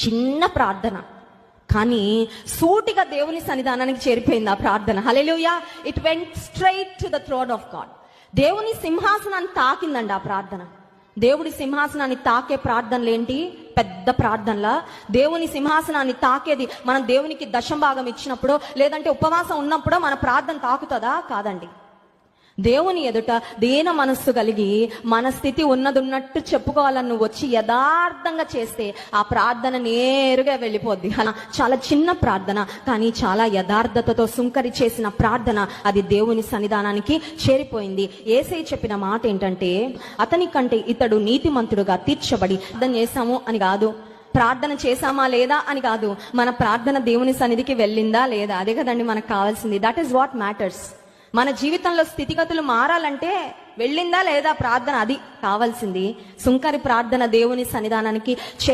చిన్న ప్రార్థన, కానీ సూటిగా దేవుని సన్నిధానానికి చేరిపోయింది ఆ ప్రార్థన. Hallelujah. It went straight to the throne of God. దేవుని సింహాసనాన్ని తాకిందండి ఆ ప్రార్థన. దేవుడి సింహాసనాన్ని తాకే ప్రార్థనలు ఏంటి? పెద్ద ప్రార్థనలా? దేవుని సింహాసనాన్ని తాకేది మనం దేవునికి దశంభాగం ఇచ్చినప్పుడు, లేదంటే ఉపవాసం ఉన్నప్పుడో మన ప్రార్థన తాకుతుందా? కాదండి. దేవుని ఎదుట దీన మనస్సు కలిగి మన స్థితి ఉన్నట్టు చెప్పుకోవాలని నువ్వు వచ్చి యథార్థంగా చేస్తే ఆ ప్రార్థన నేరుగా వెళ్ళిపోద్ది. చాలా చిన్న ప్రార్థన, కానీ చాలా యథార్థతతో సుంకరి చేసిన ప్రార్థన అది దేవుని సన్నిధానానికి చేరిపోయింది. యేసయ్య చెప్పిన మాట ఏంటంటే, అతని కంటే ఇతడు నీతిమంతుడుగా తీర్చబడి ప్రార్థన చేశాము అని కాదు, ప్రార్థన చేశామా లేదా అని కాదు, మన ప్రార్థన దేవుని సన్నిధికి వెళ్ళిందా లేదా, అదే కదండి మనకు కావాల్సింది. That is what matters. మన జీవితంలో స్థితిగతులు మారాలంటే వెళ్ళిందా లేదా ప్రార్థన, అది కావాల్సింది. సుంకరి ప్రార్థన దేవుని సన్నిధానానికి చేరి